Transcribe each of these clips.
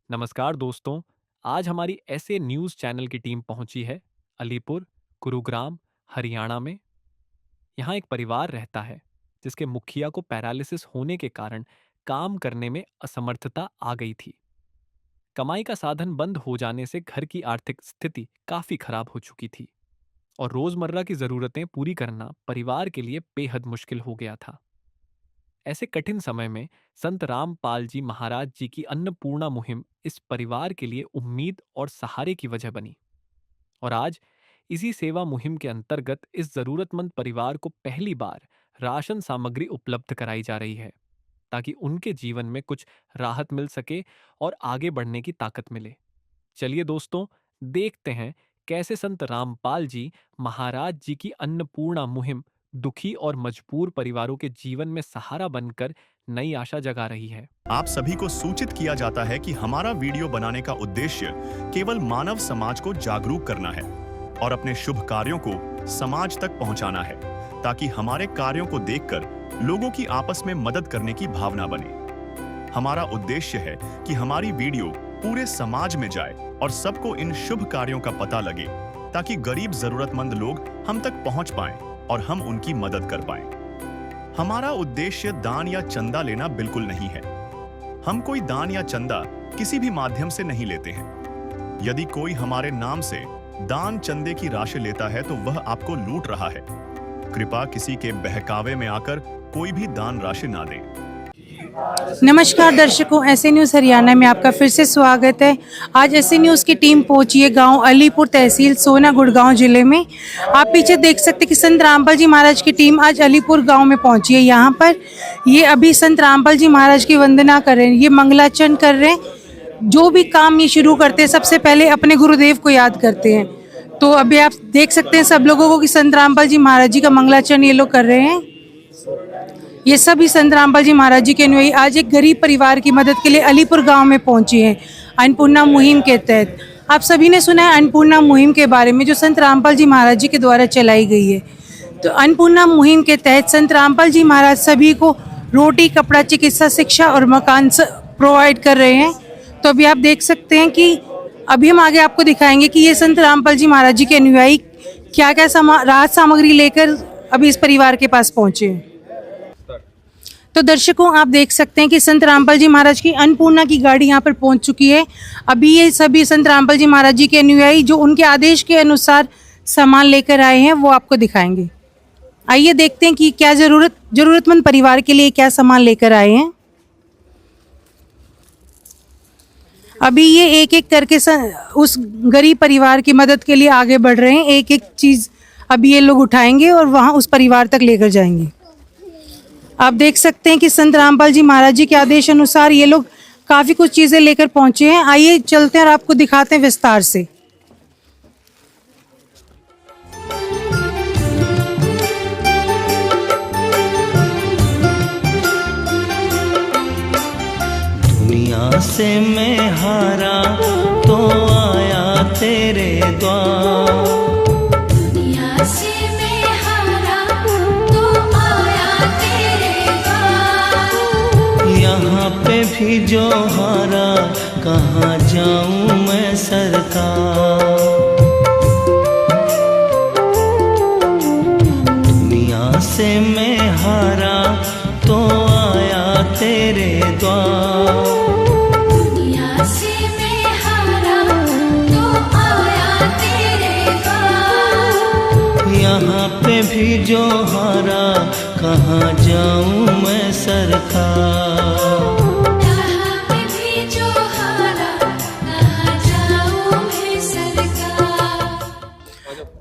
नमस्कार दोस्तों। आज हमारी ऐसे न्यूज़ चैनल की टीम पहुंची है अलीपुर, गुरुग्राम, हरियाणा में। यहाँ एक परिवार रहता है जिसके मुखिया को पैरालिसिस होने के कारण काम करने में असमर्थता आ गई थी। कमाई का साधन बंद हो जाने से घर की आर्थिक स्थिति काफी खराब हो चुकी थी और रोजमर्रा की जरूरतें पूरी करना परिवार के लिए बेहद मुश्किल हो गया था। ऐसे कठिन समय में संत रामपाल जी महाराज जी की अन्नपूर्णा मुहिम इस परिवार के लिए उम्मीद और सहारे की वजह बनी। और आज इसी सेवा मुहिम के अंतर्गत इस जरूरतमंद परिवार को पहली बार राशन सामग्री उपलब्ध कराई जा रही है ताकि उनके जीवन में कुछ राहत मिल सके और आगे बढ़ने की ताकत मिले। चलिए दोस्तों, देखते हैं कैसे संत रामपाल जी महाराज जी की अन्नपूर्णा मुहिम दुखी और मजबूर परिवारों के जीवन में सहारा बनकर नई आशा जगा रही है। आप सभी को सूचित किया जाता है कि हमारा वीडियो बनाने का उद्देश्य केवल मानव समाज को जागरूक करना है और अपने शुभ कार्यों को समाज तक पहुंचाना है ताकि हमारे कार्यों को देखकर लोगों की आपस में मदद करने की भावना बने। हमारा उद्देश्य है कि हमारी वीडियो पूरे समाज में जाए और सबको इन शुभ कार्यों का पता लगे ताकि गरीब जरूरतमंद लोग हम तक पहुंच पाएं और हम उनकी मदद कर पाएं। हमारा उद्देश्य दान या चंदा लेना बिल्कुल नहीं है। हम कोई दान या चंदा किसी भी माध्यम से नहीं लेते हैं। यदि कोई हमारे नाम से दान चंदे की राशि लेता है तो वह आपको लूट रहा है। कृपया किसी के बहकावे में आकर कोई भी दान राशि ना दें। नमस्कार दर्शकों, ऐसे न्यूज़ हरियाणा में आपका फिर से स्वागत है। आज ऐसे न्यूज़ की टीम पहुंची है गांव अलीपुर, तहसील सोना, गुड़गांव जिले में। आप पीछे देख सकते हैं कि संत रामपाल जी महाराज की टीम आज अलीपुर गांव में पहुंची है। यहाँ पर ये अभी संत रामपाल जी महाराज की वंदना कर रहे हैं, ये मंगलाचरण कर रहे हैं। जो भी काम ये शुरू करते हैं सबसे पहले अपने गुरुदेव को याद करते हैं। तो अभी आप देख सकते हैं सब लोगों को कि संत रामपाल जी महाराज जी का मंगलाचरण ये लोग कर रहे हैं। ये सभी संत रामपाल जी महाराज जी के अनुयायी आज एक गरीब परिवार की मदद के लिए अलीपुर गांव में पहुंचे हैं अन्नपूर्णा मुहिम के तहत। आप सभी ने सुना है अन्नपूर्णा मुहिम के बारे में जो संत रामपाल जी महाराज जी के द्वारा चलाई गई है। तो अन्नपूर्णा मुहिम के तहत संत रामपाल जी महाराज सभी को रोटी, कपड़ा, चिकित्सा, शिक्षा और मकान प्रोवाइड कर रहे हैं। तो अभी आप देख सकते हैं कि अभी हम आगे आपको दिखाएंगे कि ये संत रामपाल जी महाराज जी के अनुयायी क्या क्या राहत सामग्री लेकर अभी इस परिवार के पास पहुंचे हैं। तो दर्शकों, आप देख सकते हैं कि संत रामपाल जी महाराज की अन्नपूर्णा की गाड़ी यहाँ पर पहुंच चुकी है। अभी ये सभी संत रामपाल जी महाराज जी के अनुयायी जो उनके आदेश के अनुसार सामान लेकर आए हैं वो आपको दिखाएंगे। आइए देखते हैं कि क्या जरूरतमंद परिवार के लिए क्या सामान लेकर आए हैं। अभी ये एक एक करके उस गरीब परिवार की मदद के लिए आगे बढ़ रहे हैं। एक एक चीज़ अभी ये लोग उठाएंगे और वहाँ उस परिवार तक लेकर जाएंगे। आप देख सकते हैं कि संत रामपाल जी महाराज जी के आदेश अनुसार ये लोग काफ़ी कुछ चीज़ें लेकर पहुँचे हैं। आइए चलते हैं और आपको दिखाते हैं विस्तार से। दुनिया से मैं हारा तो आया तेरे द्वार। दुनिया से मैं हारा तो आया तेरे द्वार। यहाँ पे भी जो हारा कहाँ जाऊँ मैं सरकार। दुनिया से मैं हारा तो आया तेरे द्वार। दुनिया से मैं हारा तो आया तेरे द्वार। यहाँ पे भी जो हारा कहाँ जाऊँ मैं सरकार। यहाँ पे भी जो हारा कहाँ जाऊँ मैं सरकार।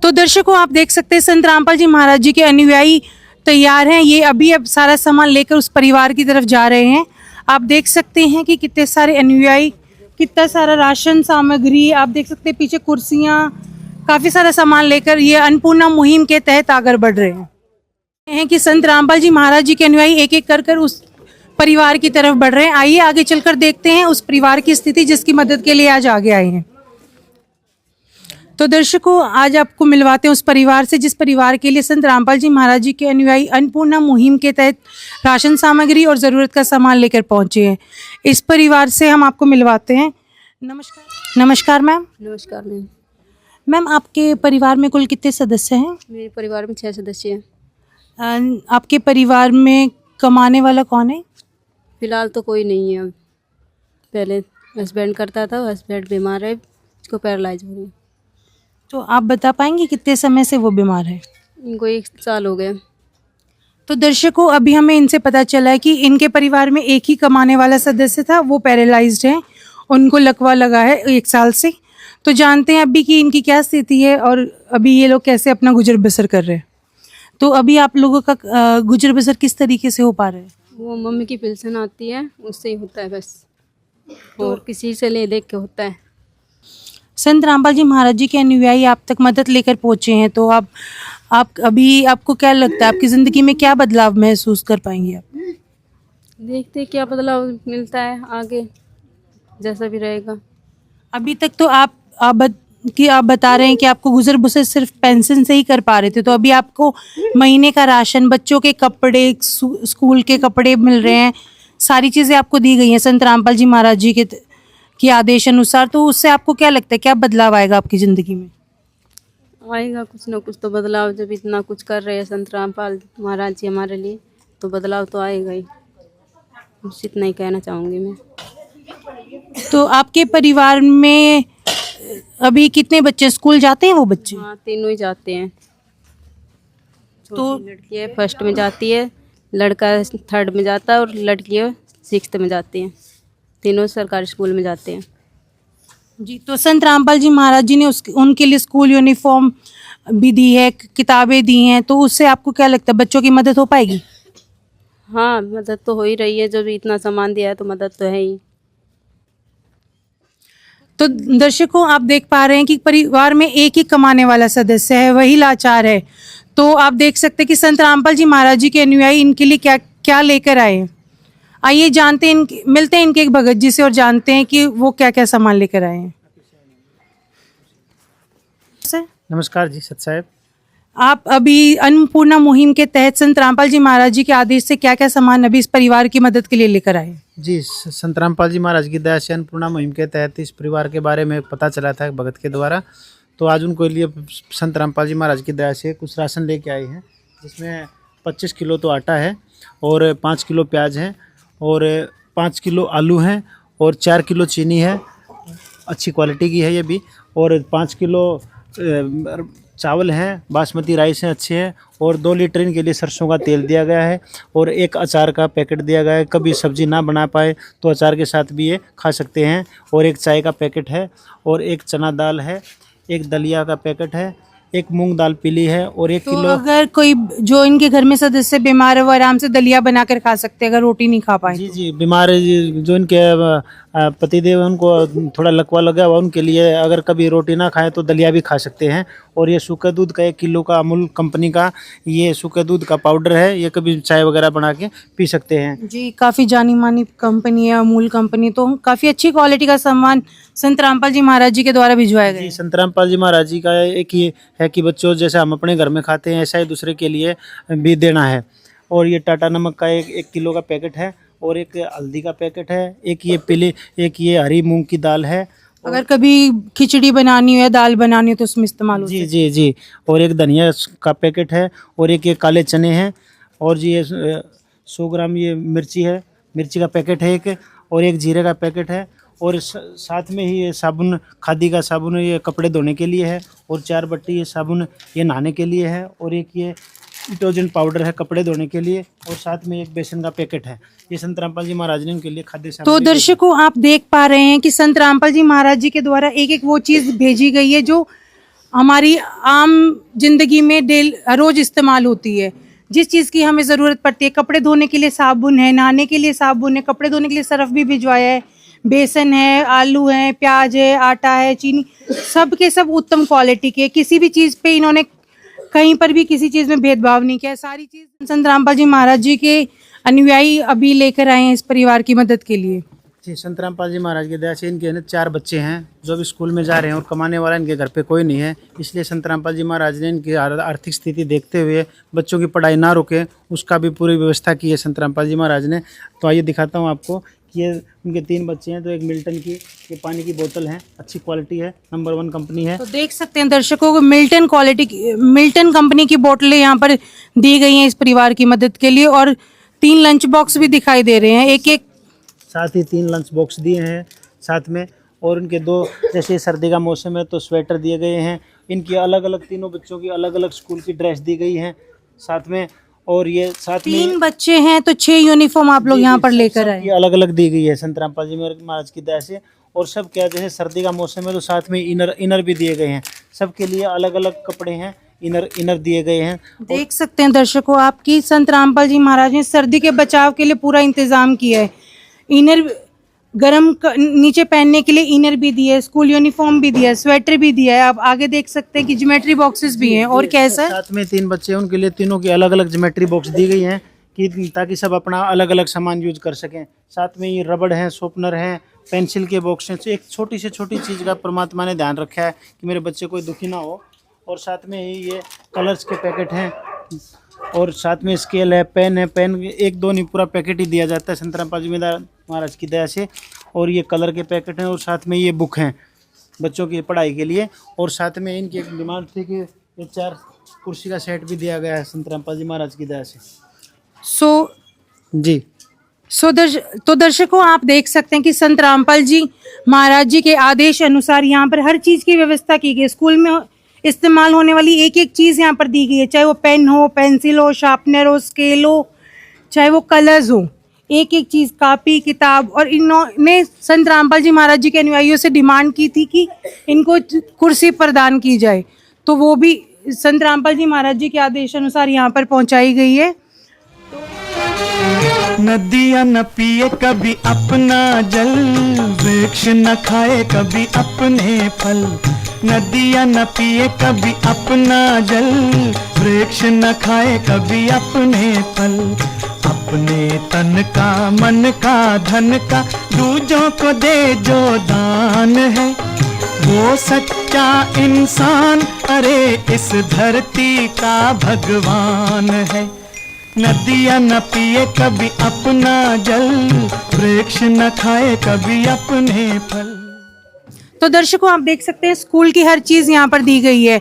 तो दर्शकों, आप देख सकते हैं संत रामपाल जी महाराज जी के अनुयायी तैयार हैं। ये अभी अब सारा सामान लेकर उस परिवार की तरफ जा रहे हैं। आप देख सकते हैं कि कितने सारे अनुयायी, कितना सारा राशन सामग्री, आप देख सकते हैं पीछे कुर्सियाँ, काफ़ी सारा सामान लेकर ये अन्नपूर्णा मुहिम के तहत आगे बढ़ रहे हैं कि संत रामपाल जी महाराज जी के अनुयायी एक एक कर उस परिवार की तरफ बढ़ रहे हैं। आइए आगे चलकर देखते हैं उस परिवार की स्थिति जिसकी मदद के लिए आज आगे आए हैं। तो दर्शकों, आज आपको मिलवाते हैं उस परिवार से जिस परिवार के लिए संत रामपाल जी महाराज जी के अनुयायी अन्नपूर्णा मुहिम के तहत राशन सामग्री और ज़रूरत का सामान लेकर पहुंचे हैं। इस परिवार से हम आपको मिलवाते हैं। नमस्कार। नमस्कार मैम। नमस्कार मैम। मैम आपके परिवार में कुल कितने सदस्य हैं? मेरे परिवार में 6 सदस्य हैं। आपके परिवार में कमाने वाला कौन है? फिलहाल तो कोई नहीं है अब। पहले हस्बैंड करता था, हस्बैंड बीमार है, उसको पैरालाइज हो गई। तो आप बता पाएंगे कितने समय से वो बीमार है? इनको 1 साल हो गए। तो दर्शकों, अभी हमें इनसे पता चला है कि इनके परिवार में एक ही कमाने वाला सदस्य था, वो पैरालाइज्ड है, उनको लकवा लगा है 1 साल से। तो जानते हैं अभी कि इनकी क्या स्थिति है और अभी ये लोग कैसे अपना गुजर बसर कर रहे हैं। तो अभी आप लोगों का गुजर बसर किस तरीके से हो पा रहा है? वो मम्मी की पेंशन आती है, उससे ही होता है बस, और किसी से ले देख के होता है। संत रामपाल जी महाराज जी के अनुयायी आप तक मदद लेकर पहुंचे हैं, तो आप अभी आपको क्या लगता है, आपकी ज़िंदगी में क्या बदलाव महसूस कर पाएंगे आप? देखते हैं क्या बदलाव मिलता है आगे, जैसा भी रहेगा। अभी तक तो आप बता रहे हैं कि आपको गुजर बसर सिर्फ पेंशन से ही कर पा रहे थे, तो अभी आपको महीने का राशन, बच्चों के कपड़े, स्कूल के कपड़े मिल रहे हैं, सारी चीज़ें आपको दी गई हैं संत रामपाल जी महाराज जी के आदेश अनुसार। तो उससे आपको क्या लगता है, क्या बदलाव आएगा आपकी ज़िंदगी में? आएगा कुछ ना कुछ तो बदलाव, जब इतना कुछ कर रहे हैं संत रामपाल महाराज जी हमारे लिए, तो बदलाव तो आएगा ही। बस इतना ही कहना चाहूँगी मैं। तो आपके परिवार में अभी कितने बच्चे स्कूल जाते हैं? वो बच्चे हाँ, तीनों ही जाते हैं। तो छोटी लड़की है 1st में जाती है, लड़का 3rd में जाता है और लड़की 6th में जाती है। तीनों सरकारी स्कूल में जाते हैं। जी, तो संत रामपाल जी महाराज जी ने उनके लिए स्कूल यूनिफॉर्म भी दी है, किताबें दी हैं, तो उससे आपको क्या लगता है बच्चों की मदद हो पाएगी? हाँ, मदद तो हो ही रही है, जब इतना सामान दिया है तो मदद तो है ही। तो दर्शकों, आप देख पा रहे हैं कि परिवार में एक ही कमाने वाला सदस्य है, वही लाचार है। तो आप देख सकते हैं कि संत रामपाल जी महाराज जी के अनुयायी इनके लिए क्या क्या लेकर आए हैं। आइए जानते हैं, मिलते हैं इनके एक भगत जी से और जानते हैं कि वो क्या क्या सामान लेकर आए हैं। सर नमस्कार जी, सत साहब। आप अभी अन्नपूर्णा मुहिम के तहत संत रामपाल जी महाराज जी के आदेश से क्या क्या सामान अभी इस परिवार की मदद के लिए लेकर आए हैं? जी, संत रामपाल जी महाराज की दया से अन्नपूर्णा मुहिम के तहत इस परिवार के बारे में पता चला था भगत के द्वारा, तो आज उनको लिए संत रामपाल जी महाराज की दया से कुछ राशन लेके आए हैं, जिसमें 25 किलो तो आटा है और 5 किलो प्याज है और 5 किलो आलू हैं और 4 किलो चीनी है, अच्छी क्वालिटी की है ये भी, और 5 किलो चावल हैं, बासमती राइस हैं, अच्छे हैं, और 2 लीटर इनके लिए सरसों का तेल दिया गया है और एक अचार का पैकेट दिया गया है। कभी सब्जी ना बना पाए तो अचार के साथ भी ये खा सकते हैं, और एक चाय का पैकेट है और एक चना दाल है, एक दलिया का पैकेट है, एक मूंग दाल पीली है और 1 तो किलो। अगर कोई जो इनके घर में सदस्य बीमार है वो आराम से दलिया बनाकर खा सकते हैं अगर रोटी नहीं खा पाए? जी जी, बीमार जो इनके पतिदेव उनको थोड़ा लकवा लगा हुआ, उनके लिए अगर कभी रोटी ना खाएं तो दलिया भी खा सकते हैं। और ये सूखे दूध का 1 किलो का अमूल कंपनी का ये सूखे दूध का पाउडर है, ये कभी चाय वगैरह बना के पी सकते हैं। जी, काफ़ी जानी मानी कंपनी है अमूल कंपनी, तो काफ़ी अच्छी क्वालिटी का सामान संत रामपाल जी महाराज जी के द्वारा भिजवाया गया जी, है। संत रामपाल जी महाराज जी का एक ही है कि बच्चों जैसे हम अपने घर में खाते हैं ऐसा ही दूसरे के लिए भी देना है। और ये टाटा नमक का 1 किलो का पैकेट है और एक हल्दी का पैकेट है, एक ये हरी मूंग की दाल है। अगर कभी खिचड़ी बनानी हो या दाल बनानी हो तो उसमें इस्तेमाल होता जी है। जी जी, और एक धनिया का पैकेट है और एक ये काले चने हैं, और जी ये 100 ग्राम ये मिर्ची है, मिर्ची का पैकेट है एक, और एक जीरे का पैकेट है, और साथ में ही ये साबुन, खादी का साबुन ये कपड़े धोने के लिए है, और 4 बट्टी ये साबुन ये नहाने के लिए है, और एक ये डिटर्जेंट पाउडर है कपड़े धोने के लिए, और साथ में एक बेसन का पैकेट है। ये संत रामपाल जी महाराज ने उनके लिए खाद्य तो सामग्री दर्शकों, आप देख पा रहे हैं कि संत रामपाल जी महाराज जी के द्वारा एक एक वो चीज़ भेजी गई है जो हमारी आम जिंदगी में रोज इस्तेमाल होती है। जिस चीज़ की हमें ज़रूरत पड़ती है, कपड़े धोने के लिए साबुन है, नहाने के लिए साबुन है, कपड़े धोने के लिए सर्फ भी भिजवाया है, बेसन है, आलू है, प्याज है, आटा है, चीनी, सब के सब उत्तम क्वालिटी के। किसी भी चीज़ पे इन्होंने कहीं पर भी किसी चीज़ में भेदभाव नहीं किया। सारी चीज़ संत रामपाल जी महाराज जी के अनुयायी अभी लेकर आए हैं इस परिवार की मदद के लिए। जी, संत रामपाल जी महाराज की दया से इनके ना 4 बच्चे हैं जो भी स्कूल में जा रहे हैं और कमाने वाला इनके घर पे कोई नहीं है। इसलिए संत रामपाल जी महाराज ने इनकी आर्थिक स्थिति देखते हुए बच्चों की पढ़ाई ना रुके उसका भी पूरी व्यवस्था की है संत रामपाल जी महाराज ने। तो आइए दिखाता हूँ आपको कि ये उनके 3 बच्चे हैं। तो एक मिल्टन की ये पानी की बोतल है, अच्छी क्वालिटी है, नंबर 1 कंपनी है। तो देख सकते हैं दर्शकों को मिल्टन कंपनी की बोतलें यहाँ पर दी गई हैं इस परिवार की मदद के लिए, और 3 लंच बॉक्स भी दिखाई दे रहे हैं एक साथ ही 3 लंच बॉक्स दिए हैं साथ में, और उनके 2 जैसे सर्दी का मौसम है तो स्वेटर दिए गए हैं। इनकी अलग अलग तीनों बच्चों की अलग अलग स्कूल की ड्रेस दी गई है साथ में। और ये साथ में 3 बच्चे हैं तो 6 यूनिफॉर्म आप लोग यहाँ पर लेकर आए। ये अलग अलग दी गई है संत रामपाल जी महाराज की दया से। और सब क्या जैसे सर्दी का मौसम है तो साथ में इनर भी दिए गए हैं। सबके लिए अलग अलग कपड़े हैं, इनर दिए गए हैं। देख सकते हैं दर्शकों आपकी संत रामपाल जी महाराज ने सर्दी के बचाव के लिए पूरा इंतजाम किया है। इनर नीचे पहनने के लिए इनर भी दिया है, स्कूल यूनिफॉर्म भी दिया है, स्वेटर भी दिया है। आप आगे देख सकते हैं कि ज्योमेट्री बॉक्सेस भी हैं। और कैसा है साथ में 3 बच्चे हैं उनके लिए तीनों की अलग अलग ज्योमेट्री बॉक्स दी गई हैं कि ताकि सब अपना अलग अलग सामान यूज कर सकें। साथ में ये रबड़ है, शॉर्पनर है, पेंसिल के बॉक्स हैं। एक छोटी से छोटी चीज़ का परमात्मा ने ध्यान रखा है कि मेरे बच्चे कोई दुखी ना हो। और साथ में ही ये कलर्स के पैकेट हैं, और साथ में स्केल है, पेन है। पेन 1-2 नहीं, पूरा पैकेट ही दिया जाता है संत रामपाल जी महाराज की दया से। और ये कलर के पैकेट हैं, और साथ में ये बुक हैं बच्चों की पढ़ाई के लिए। और साथ में इनकी एक डिमांड थी कि ये 4 कुर्सी का सेट भी दिया गया है संत रामपाल जी महाराज की दया से। जी तो दर्शकों आप देख सकते हैं कि संत रामपाल जी महाराज जी के आदेश अनुसार यहाँ पर हर चीज़ की व्यवस्था की गई है। स्कूल में इस्तेमाल होने वाली एक एक चीज़ यहाँ पर दी गई है, चाहे वो पेन हो, पेंसिल हो, शार्पनर हो, स्केल हो, चाहे वो कलर्स हो, एक एक चीज़, कापी, किताब। और इन्होंने संत रामपाल जी महाराज जी के अनुयायियों से डिमांड की थी कि इनको कुर्सी प्रदान की जाए, तो वो भी संत रामपाल जी महाराज जी के आदेश अनुसार यहाँ पर पहुँचाई गई है। नदियाँ न पिए कभी अपना जल, वृक्ष न खाए कभी अपने फल। नदियाँ न पिए कभी अपना जल, वृक्ष न खाए कभी अपने फल। अपने तन का, मन का, धन का दूजों को दे जो दान है, वो सच्चा इंसान अरे इस धरती का भगवान है। नदियाँ न पिए कभी अपना जल, वृक्ष न खाए कभी अपने फल। तो दर्शकों आप देख सकते हैं स्कूल की हर चीज़ यहाँ पर दी गई है।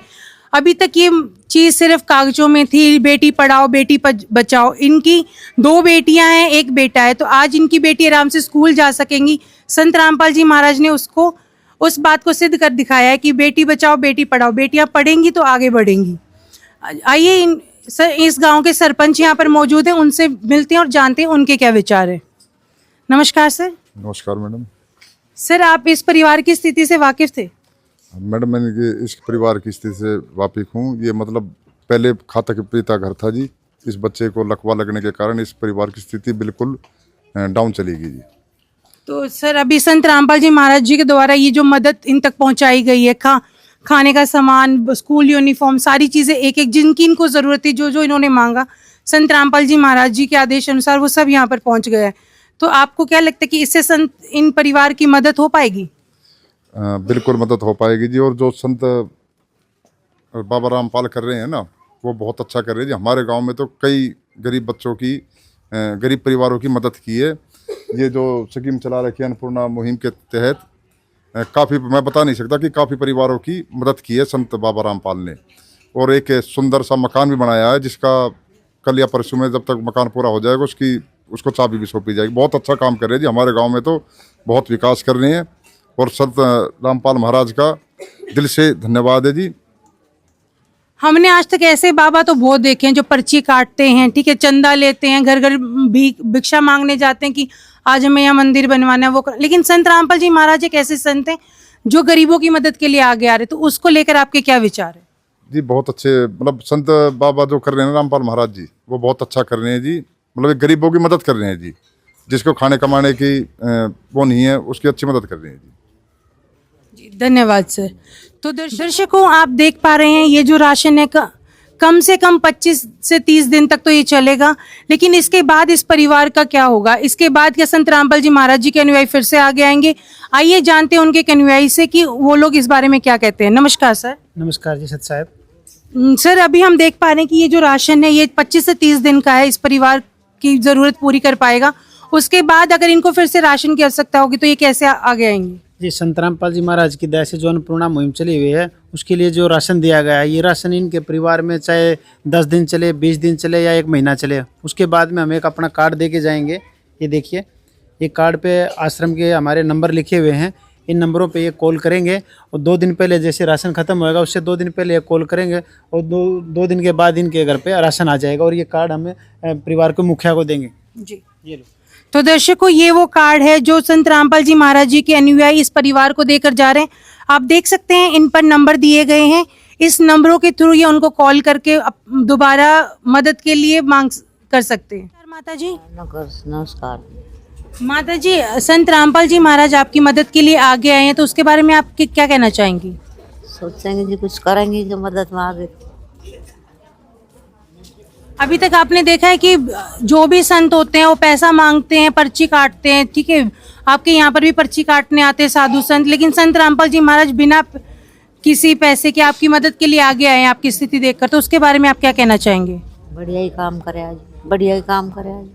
अभी तक ये चीज़ सिर्फ कागजों में थी, बेटी पढ़ाओ बेटी बचाओ। इनकी 2 बेटियां हैं, 1 बेटा है, तो आज इनकी बेटी आराम से स्कूल जा सकेंगी। संत रामपाल जी महाराज ने उस बात को सिद्ध कर दिखाया है कि बेटी बचाओ बेटी पढ़ाओ, बेटियां पढ़ेंगी तो आगे बढ़ेंगी। आइए इस गांव के सरपंच यहाँ पर मौजूद हैं, उनसे मिलते हैं और जानते हैं उनके क्या विचार है। नमस्कार सर। नमस्कार मैडम। सर आप इस परिवार की स्थिति से वाकिफ थे? मैडम मैंने इस परिवार की स्थिति से वाकिफ हूँ। ये मतलब पहले खाता के पिता घर था जी। इस बच्चे को लकवा लगने के कारण इस परिवार की स्थिति बिल्कुल डाउन चली गई जी। तो सर अभी संत रामपाल जी महाराज जी के द्वारा ये जो मदद इन तक पहुंचाई गई है, खाने का सामान, स्कूल यूनिफॉर्म, सारी चीज़ें एक एक जिनकी इनको ज़रूरत थी, जो जो इन्होंने मांगा, संत रामपाल जी महाराज जी के आदेश अनुसार वो सब यहाँ पर पहुँच गया है। तो आपको क्या लगता है कि इससे इन परिवार की मदद हो पाएगी? बिल्कुल मदद हो पाएगी जी। और जो संत बाबा रामपाल कर रहे हैं ना, वो बहुत अच्छा कर रहे हैं जी। हमारे गांव में तो कई गरीब बच्चों की, गरीब परिवारों की मदद की है। ये जो स्कीम चला रखी है अन्नपूर्णा मुहिम के तहत, काफ़ी, मैं बता नहीं सकता कि काफ़ी परिवारों की मदद की है संत बाबा रामपाल ने। और एक सुंदर सा मकान भी बनाया है, जिसका कल या परसों में जब तक मकान पूरा हो जाएगा उसको चाबी भी सौंपी जाएगी। बहुत अच्छा काम कर रहे हैं जी। हमारे गांव में तो बहुत विकास कर रहे हैं, और संत रामपाल महाराज का दिल से धन्यवाद है जी। हमने आज तक ऐसे बाबा तो बहुत देखे हैं जो पर्ची काटते हैं, ठीक है, चंदा लेते हैं, घर घर भिक्षा मांगने जाते हैं कि आज हमें यहाँ मंदिर बनवाना है, वो लेकिन संत रामपाल जी महाराज एक ऐसे संत हैं जो गरीबों की मदद के लिए आगे आ रहे। तो उसको लेकर आपके क्या विचार है? जी बहुत अच्छे, मतलब संत बाबा जो कर रहे हैं रामपाल महाराज जी, वो बहुत अच्छा कर रहे हैं जी। मतलब गरीबों की मदद कर रहे हैं जी। जिसको खाने कमाने की वो नहीं है, उसकी अच्छी मदद कर रहे हैं जी। धन्यवाद सर। तो दर्शकों आप देख पा रहे हैं ये जो राशन है कम से कम 25 से 30 दिन तक तो ये चलेगा, लेकिन इसके बाद इस परिवार का क्या होगा? इसके बाद क्या संत रामपाल जी महाराज जी के अनुयायी फिर से आगे आएंगे? आइए जानते हैं उनके अनुयायी से कि वो लोग इस बारे में क्या कहते हैं। नमस्कार सर। नमस्कार जी सत साहब। सर, अभी हम देख पा रहे हैं कि ये जो राशन है ये 25 से 30 दिन का है, इस परिवार की जरूरत पूरी कर पाएगा। उसके बाद अगर इनको फिर से राशन की आवश्यकता होगी तो ये कैसे आगे आएंगे? जी, संत रामपाल जी महाराज की दया से जो अन्नपूर्णा मुहिम चली हुई है उसके लिए जो राशन दिया गया है, ये राशन इनके परिवार में चाहे 10 दिन चले, 20 दिन चले या 1 महीना चले, उसके बाद में हम एक अपना कार्ड दे के जाएंगे। ये देखिए, ये कार्ड पे आश्रम के हमारे नंबर लिखे हुए हैं। इन नंबरों पे ये कॉल करेंगे और 2 दिन पहले जैसे राशन खत्म होएगा उससे 2 दिन पहले ये कॉल करेंगे और दो दिन के बाद इनके घर पे राशन आ जाएगा और ये कार्ड हमें परिवार के मुखिया को देंगे। जी, ये लो। तो दर्शकों, ये वो कार्ड है जो संत रामपाल जी महाराज जी के अनुयायी इस परिवार को देकर जा रहे हैं। आप देख सकते हैं इन पर नंबर दिए गए हैं। इस नंबरों के थ्रू ये उनको कॉल करके दोबारा मदद के लिए मांग कर सकते हैं। माता जी नमस्कार। माता जी, संत रामपाल जी महाराज आपकी मदद के लिए आगे आए हैं, तो उसके बारे में आप क्या कहना चाहेंगी? सोचेंगे जी कुछ करेंगे जो मदद में आगे। अभी तक आपने देखा है कि जो भी संत होते हैं वो पैसा मांगते हैं, पर्ची काटते हैं, ठीक है, आपके यहाँ पर भी पर्ची काटने आते हैं साधु संत, लेकिन संत रामपाल जी महाराज बिना किसी पैसे के आपकी मदद के लिए आगे आए हैं आपकी स्थिति देखकर, तो उसके बारे में आप क्या कहना चाहेंगे? बढ़िया ही काम करे आज, बढ़िया ही काम करे आज।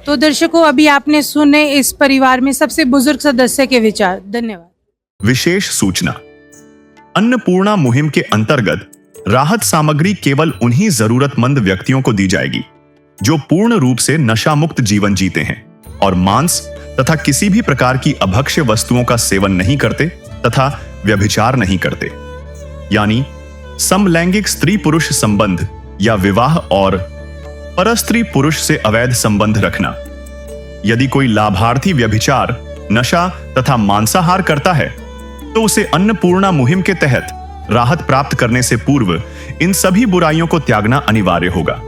तो दर्शकों, अभी आपने सुने इस परिवार में सबसे बुजुर्ग सदस्य के विचार। धन्यवाद। विशेष सूचना, अन्नपूर्णा मुहिम के अंतर्गत राहत सामग्री केवल उन्हीं जरूरतमंद व्यक्तियों को दी जाएगी जो पूर्ण रूप से नशा मुक्त जीवन जीते हैं और मांस तथा किसी भी प्रकार की अभक्ष्य वस्तुओं का सेवन नहीं करते तथा व्यभिचार नहीं करते, यानी समलैंगिक स्त्री पुरुष संबंध या विवाह और परस्त्री पुरुष से अवैध संबंध रखना। यदि कोई लाभार्थी व्यभिचार, नशा तथा मांसाहार करता है तो उसे अन्नपूर्णा मुहिम के तहत राहत प्राप्त करने से पूर्व इन सभी बुराइयों को त्यागना अनिवार्य होगा।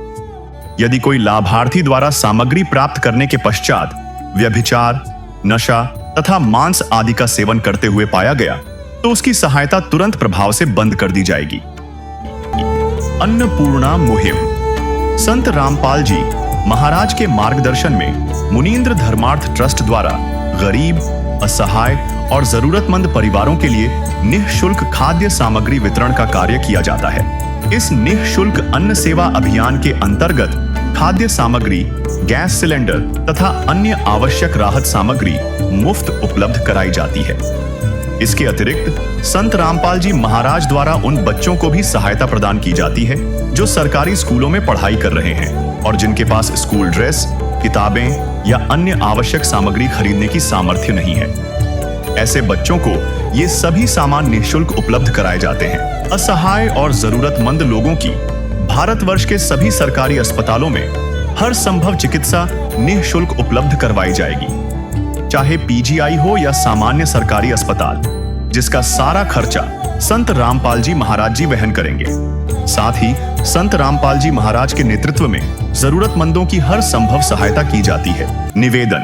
यदि कोई लाभार्थी द्वारा सामग्री प्राप्त करने के पश्चात व्यभिचार, नशा तथा मांस आदि का सेवन करते हुए पाया गया तो उसकी सहायता तुरंत प्रभाव से बंद कर दी जाएगी। अन्नपूर्णा मुहिम संत रामपाल जी महाराज के मार्गदर्शन में मुनींद्र धर्मार्थ ट्रस्ट द्वारा गरीब, असहाय और जरूरतमंद परिवारों के लिए निःशुल्क खाद्य सामग्री वितरण का कार्य किया जाता है। इस निःशुल्क अन्न सेवा अभियान के अंतर्गत खाद्य सामग्री, गैस सिलेंडर तथा अन्य आवश्यक राहत सामग्री मुफ्त उपलब्ध कराई जाती है। इसके अतिरिक्त संत रामपाल जी महाराज द्वारा उन बच्चों को भी सहायता प्रदान की जाती है जो सरकारी स्कूलों में पढ़ाई कर रहे हैं और जिनके पास स्कूल ड्रेस, किताबें या अन्य आवश्यक सामग्री खरीदने की सामर्थ्य नहीं है। ऐसे बच्चों को ये सभी सामान निःशुल्क उपलब्ध कराए जाते हैं। असहाय और जरूरतमंद लोगों की भारतवर्ष के सभी सरकारी अस्पतालों में हर संभव चिकित्सा निःशुल्क उपलब्ध करवाई जाएगी, चाहे पीजीआई हो या सामान्य सरकारी अस्पताल, जिसका सारा खर्चा संत रामपाल जी महाराज जी वहन करेंगे। साथ ही संत रामपाल जी महाराज के नेतृत्व में जरूरतमंदों की हर संभव सहायता की जाती है। निवेदन,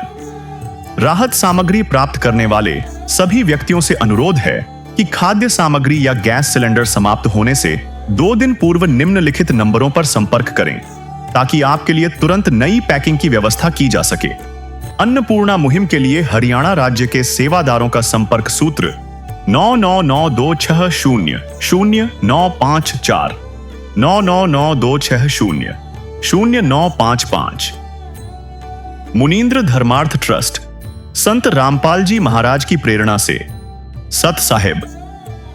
राहत सामग्री प्राप्त करने वाले सभी व्यक्तियों से अनुरोध है कि खाद्य सामग्री या गैस सिलेंडर समाप्त होने से 2 दिन पूर्व निम्नलिखित नंबरों पर संपर्क करें ताकि आपके लिए तुरंत नई पैकिंग की व्यवस्था की जा सके। अन्नपूर्णा मुहिम के लिए हरियाणा राज्य के सेवादारों का संपर्क सूत्र 9992600954 9992600955। मुनींद्र धर्मार्थ ट्रस्ट संत रामपाल जी महाराज की प्रेरणा से सत साहिब